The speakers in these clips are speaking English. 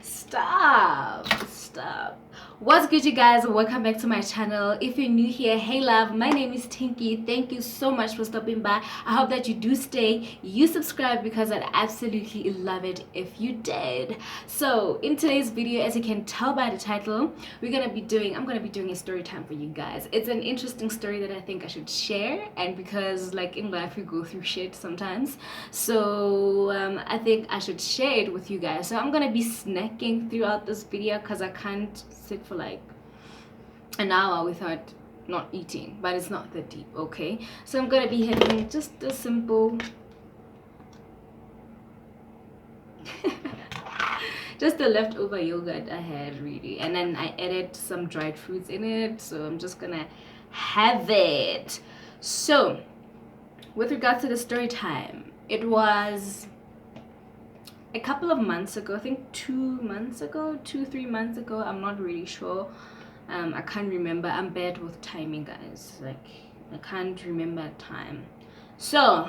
Stop. What's good, you guys? Welcome back to my channel. If you're new here, hey love, my name is Tinky. Thank you so much for stopping by. I hope that you do stay, you subscribe, because I'd absolutely love it if you did. So in today's video, as you can tell by the title, I'm gonna be doing a story time for you guys. It's an interesting story that I think I should share, and because like in life we go through shit sometimes, so I think I should share it with you guys. So I'm gonna be snacking throughout this video because I can't sit for like an hour without not eating, but it's not that deep. Okay, so I'm gonna be having just a simple just the leftover yogurt I had, really, and then I added some dried fruits in it, so I'm just gonna have it. So with regards to the story time, it was a couple of months ago, I think 3 months ago, I'm not really sure. I can't remember. I'm bad with timing, guys. Like, I can't remember time. So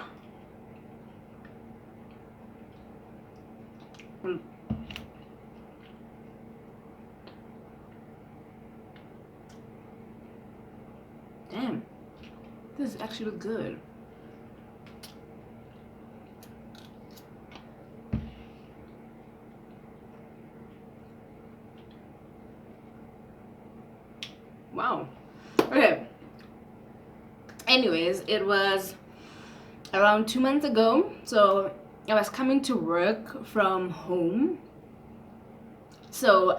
damn, this actually look good. Wow. Okay, anyways, it was around 2 months ago. So I was coming to work from home. So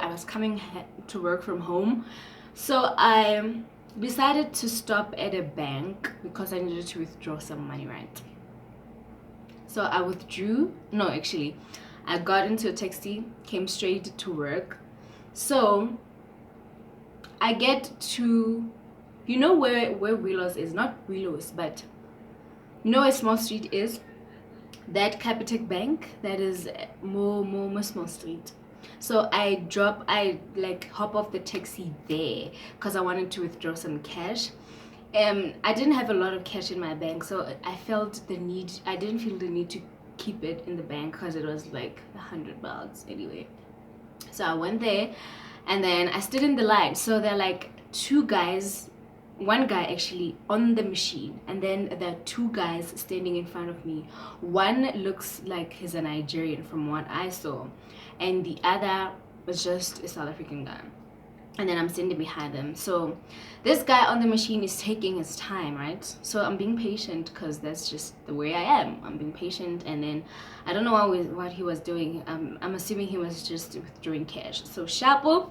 I decided to stop at a bank because I needed to withdraw some money, right? So I withdrew. No, actually, I got into a taxi, came straight to work. So I get to, you know where Willows is, not Willows, but you know where Small Street is, that Capitec Bank, that is more Small Street. So I hop off the taxi there because I wanted to withdraw some cash. I didn't have a lot of cash in my bank, so I didn't feel the need to keep it in the bank because it was like $100 anyway. So I went there and then I stood in the line. So there are like two guys, one guy actually on the machine, and then there are two guys standing in front of me. One looks like he's a Nigerian from what I saw, and the other was just a South African guy. And then I'm standing behind them. So this guy on the machine is taking his time, right? So I'm being patient because that's just the way I am. I'm being patient, and then I don't know what he was doing. I'm assuming he was just withdrawing cash. So Shapo,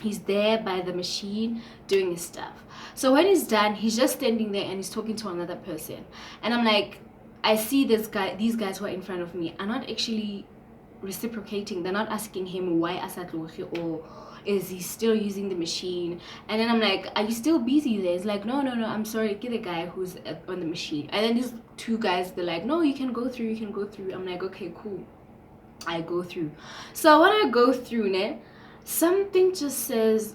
he's there by the machine doing his stuff. So when he's done, he's just standing there and he's talking to another person. And I'm like, I see these guys who are in front of me are not actually reciprocating. They're not asking him why Asatlohi, or is he still using the machine. And then I'm like, are you still busy there? It's like, no, I'm sorry, get the guy who's on the machine. And then these two guys, they're like, no, you can go through. I'm like, okay, cool. I go through. So when I go through, something just says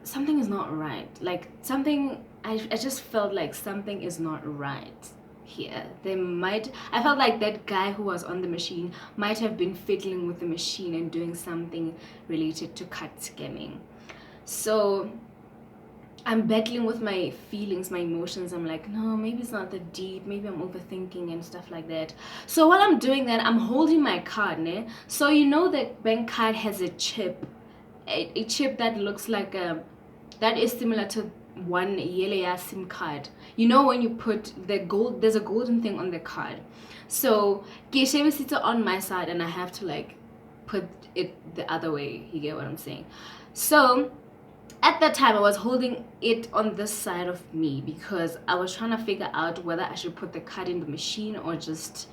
something is not right. Like something, I just felt like something is not right here. I felt like that guy who was on the machine might have been fiddling with the machine and doing something related to card scamming. So I'm battling with my feelings, my emotions. I'm like, no, maybe it's not that deep, maybe I'm overthinking and stuff like that. So while I'm doing that, I'm holding my card, so you know that bank card has a chip, a chip that looks like that is similar to one yellow SIM card. You know, when you put the gold, there's a golden thing on the card. So Keshevi sits on my side and I have to like put it the other way. You get what I'm saying? So at that time I was holding it on this side of me because I was trying to figure out whether I should put the card in the machine or just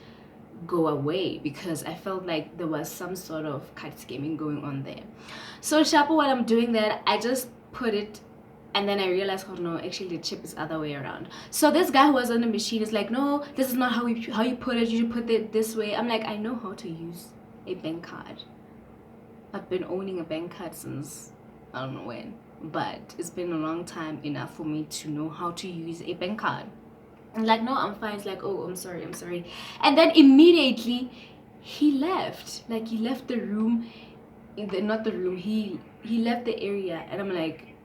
go away, because I felt like there was some sort of card scamming going on there. So Shapo, while I'm doing that, I just put it, and then I realized, oh no, actually the chip is other way around. So this guy who was on the machine is like, no, this is not how you put it. You should put it this way. I'm like, I know how to use a bank card. I've been owning a bank card since I don't know when, but it's been a long time enough for me to know how to use a bank card. I'm like, no, I'm fine. It's like, oh, I'm sorry. And then immediately he left. Like, he left the room. not the room, he left the area, and I'm like,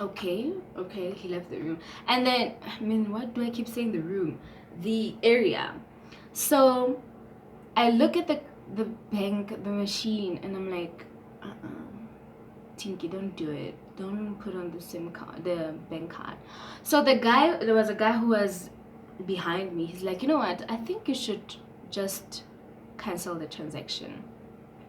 okay, he left the room. And then, I mean, what do I keep saying, the room, the area? So I look at the bank, the machine, and I'm like, Tinky, don't do it. Don't put on the SIM card, the bank card. So there was a guy who was behind me. He's like, you know what? I think you should just cancel the transaction,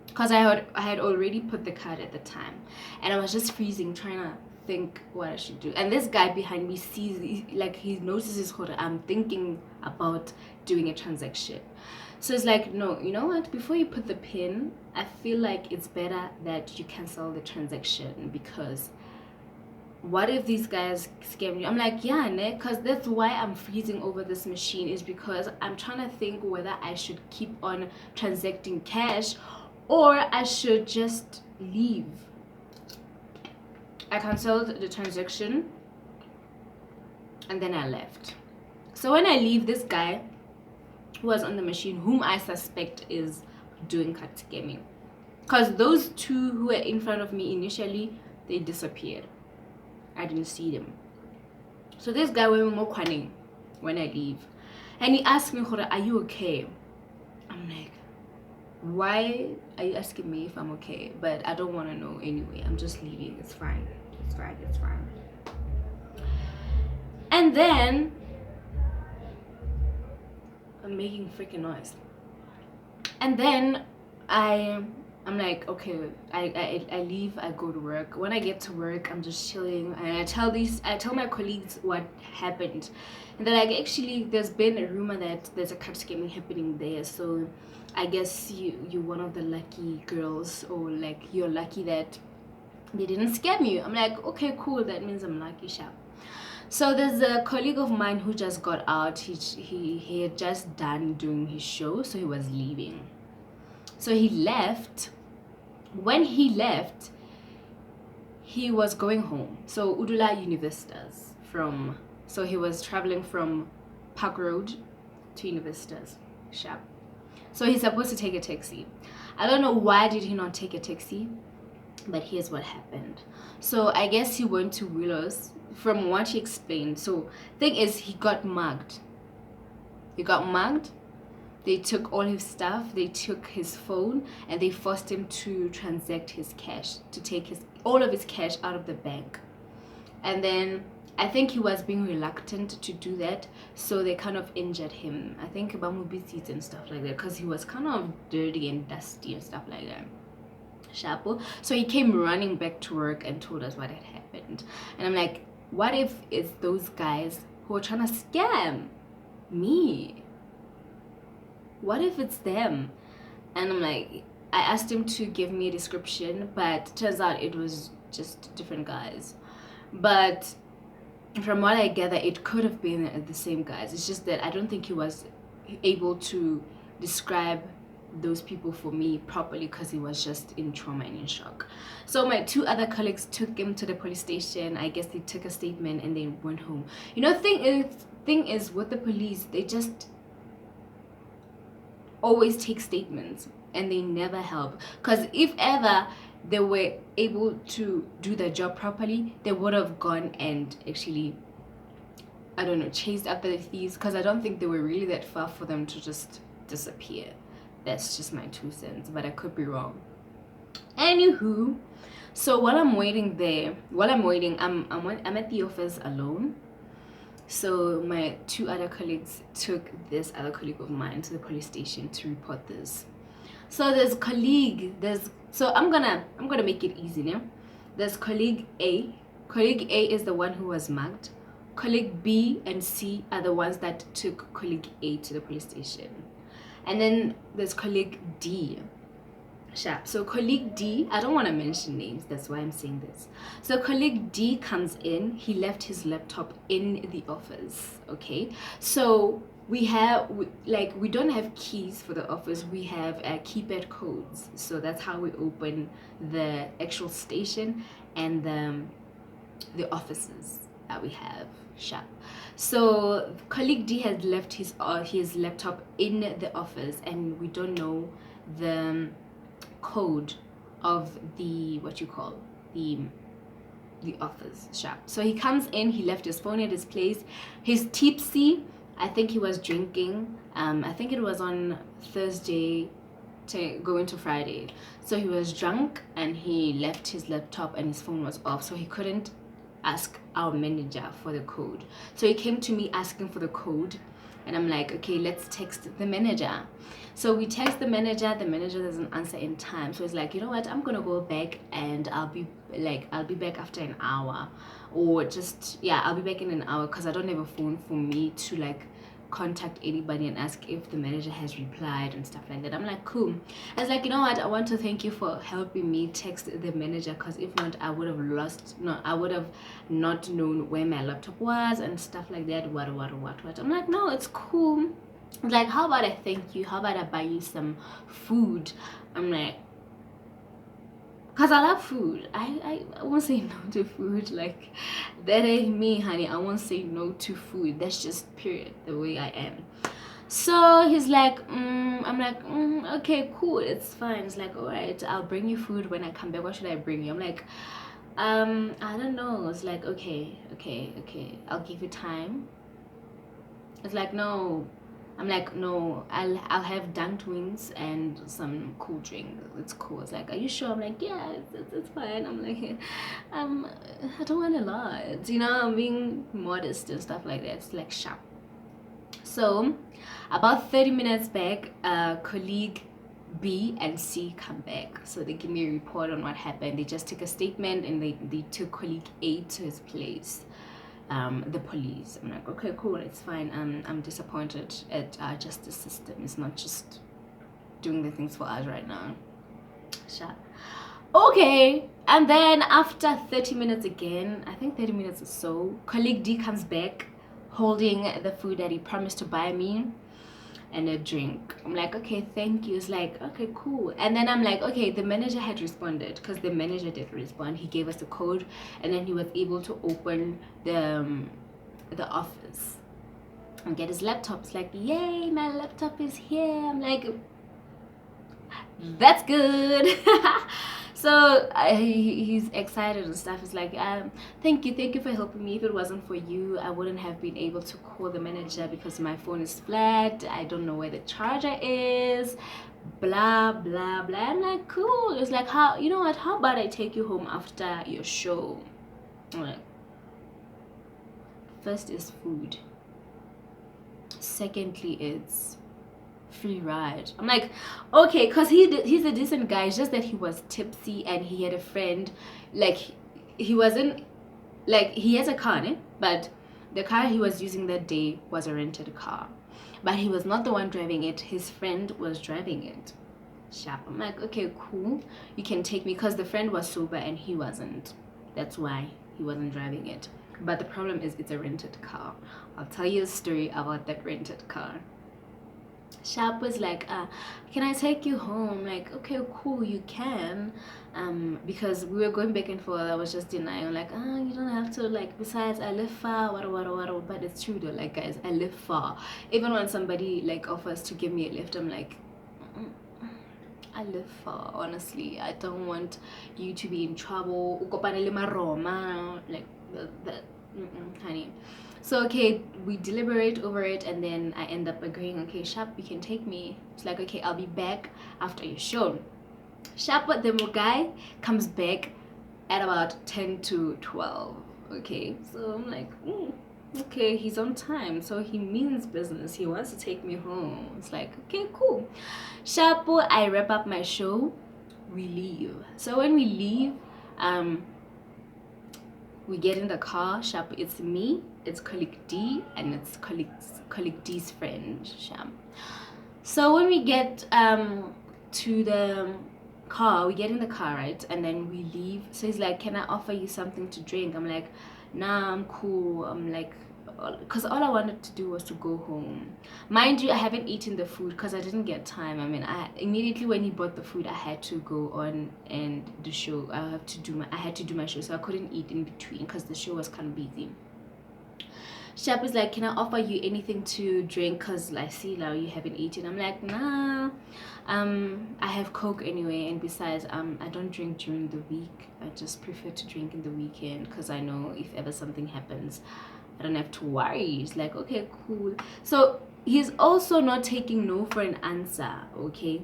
because I had already put the card at the time, and I was just freezing, trying to think what I should do. And this guy behind me sees, he notices that I'm thinking about doing a transaction. So it's like, no, you know what, before you put the pin, I feel like it's better that you cancel the transaction, because what if these guys scam you? I'm like, yeah, ne, because that's why I'm freezing over this machine, is because I'm trying to think whether I should keep on transacting cash or I should just leave. I canceled the transaction and then I left. So when I leave, this guy who was on the machine, whom I suspect is doing card scamming, because those two who were in front of me initially, they disappeared. I didn't see them. So this guy went more cunning when I leave, and he asked me, are you okay? I'm like, why are you asking me if I'm okay? But I don't want to know anyway. I'm just leaving. It's fine. And then I'm making freaking noise. And then I'm like, okay, I leave, I go to work. When I get to work, I'm just chilling, and I tell my colleagues what happened. And then, like, actually there's been a rumor that there's a card scamming happening there, so I guess you're one of the lucky girls, or like you're lucky that they didn't scam you. I'm like, okay, cool, that means I'm lucky, sharp. So there's a colleague of mine who just got out. He had just done doing his show, so he was leaving. So he left. When he left, he was going home. So Udula Universitas so he was traveling from Park Road to Universitas. Sharp. So he's supposed to take a taxi. I don't know why did he not take a taxi, but here's what happened. So I guess he went to Willows, from what he explained. So thing is, he got mugged. They took all his stuff, they took his phone, and they forced him to transact his cash, to take all of his cash out of the bank. And then I think he was being reluctant to do that, so they kind of injured him. I think bamubisi and stuff like that, because he was kind of dirty and dusty and stuff like that. Shapo. So he came running back to work and told us what had happened. And I'm like, what if it's those guys who are trying to scam me? What if it's them? And I'm like, I asked him to give me a description, but turns out it was just different guys. But from what I gather, it could have been the same guys. It's just that I don't think he was able to describe those people for me properly, because he was just in trauma and in shock. So my two other colleagues took him to the police station. I guess they took a statement and they went home. You know, thing is with the police, they just always take statements and they never help. Because if ever they were able to do their job properly, they would have gone and actually, I don't know, chased after the thieves, because I don't think they were really that far for them to just disappear. That's just my 2 cents, but I could be wrong. Anywho, so while I'm waiting, I'm at the office alone. So my 2 other colleagues took this other colleague of mine to the police station to report this. So so I'm gonna make it easy now. There's colleague A. Colleague A is the one who was mugged. Colleague B and C are the ones that took colleague A to the police station. And then there's colleague D. Sharp. So colleague D, I don't want to mention names, that's why I'm saying this. So colleague D comes in, he left his laptop in the office, okay? So we don't have keys for the office, we have keypad codes. So that's how we open the actual station and the offices that we have. Sharp. So colleague D has left his laptop in the office, and we don't know the code of the the office shop. So he comes in, he left his phone at his place. He's tipsy. I think he was drinking. I think it was on Thursday to go into Friday. So he was drunk and he left his laptop and his phone was off. So he couldn't ask our manager for the code. So he came to me asking for the code. And I'm like, okay, let's text the manager. So we text the manager doesn't answer in time. So it's like, you know what, I'm gonna go back and I'll be back after an hour. Or just, yeah, I'll be back in an hour because I don't have a phone for me to like contact anybody and ask if the manager has replied and stuff like that. I'm like, cool. I was like, you know what, I want to thank you for helping me text the manager, because if not I would have not known where my laptop was and stuff like that. What. I'm like, no, it's cool. Like, how about I thank you, how about I buy you some food? I'm like, because I love food. I won't say no to food. Like, that ain't me, honey. I won't say no to food. That's just period, the way I am. So he's like, I'm like, okay, cool, it's fine. It's like, all right, I'll bring you food when I come back. What should I bring you? I'm like, I don't know. It's like, okay, I'll give you time. It's like, no. I'm like, no, I'll have dunked wings and some cool drink. It's cool. It's like, are you sure? I'm like, yeah, it's fine. I'm like, I don't want a lot, you know. I'm being modest and stuff like that. It's like sharp. So about 30 minutes back, colleague B and C come back. So they give me a report on what happened. They just took a statement and they took colleague A to his place. The police. I'm like, okay, cool, it's fine. I'm disappointed at our justice system. It's not just doing the things for us right now. Shut. Okay, and then after 30 minutes again, I think 30 minutes or so, colleague D comes back holding the food that he promised to buy me and a drink. I'm like, okay, thank you. It's like, okay, cool. And then I'm like, okay, the manager had responded, because the manager did respond. He gave us the code and then he was able to open the office and get his laptop. It's like, yay, my laptop is here. I'm like, that's good. So he's excited and stuff. It's like, thank you for helping me. If it wasn't for you, I wouldn't have been able to call the manager because my phone is flat. I don't know where the charger is, blah blah blah. I'm like, cool. It's like, how, you know what, how about I take you home after your show? I'm like, first is food, secondly it's free ride. I'm like, okay, because he's a decent guy. It's just that he was tipsy and he had a friend. Like, he wasn't, like, he has a car, né? But the car he was using that day was a rented car, but he was not the one driving it. His friend was driving it. Sharp. I'm like, okay, cool, you can take me, because the friend was sober and he wasn't. That's why he wasn't driving it. But the problem is, it's a rented car. I'll tell you a story about that rented car. Sharp was like, can I take you home? Like, okay, cool, you can. Because we were going back and forth. I was just denying, like, you don't have to, like, besides I live far, what. But it's true though, like, guys, I live far. Even when somebody like offers to give me a lift, I'm like, I live far, honestly. I don't want you to be in trouble. Like that, honey. So okay, we deliberate over it and then I end up agreeing, okay, Sharp, you can take me. It's like, okay, I'll be back after your show. Sharp, the guy comes back at about 10 to 12. Okay, so I'm like, okay, he's on time, so he means business. He wants to take me home. It's like, okay, cool. Sharp, I wrap up my show, we leave. So when we leave, we get in the car. Sharp, it's me, it's colleague D, and it's colleague D's friend, Sharp. So when we get to the car, we get in the car, right, and then we leave. So he's like, can I offer you something to drink? I'm like, nah, I'm cool. I'm like, because all I wanted to do was to go home. Mind you, I haven't eaten the food because I didn't get time. I mean, I immediately when he bought the food, I had to go on and the show. I had to do my show, so I couldn't eat in between because the show was kind of busy. Shep is like, can I offer you anything to drink? Because I see now you haven't eaten. I'm like, nah. I have Coke anyway, and besides, I don't drink during the week. I just prefer to drink in the weekend because I know if ever something happens, I don't have to worry. It's like, okay, cool. So he's also not taking no for an answer, okay?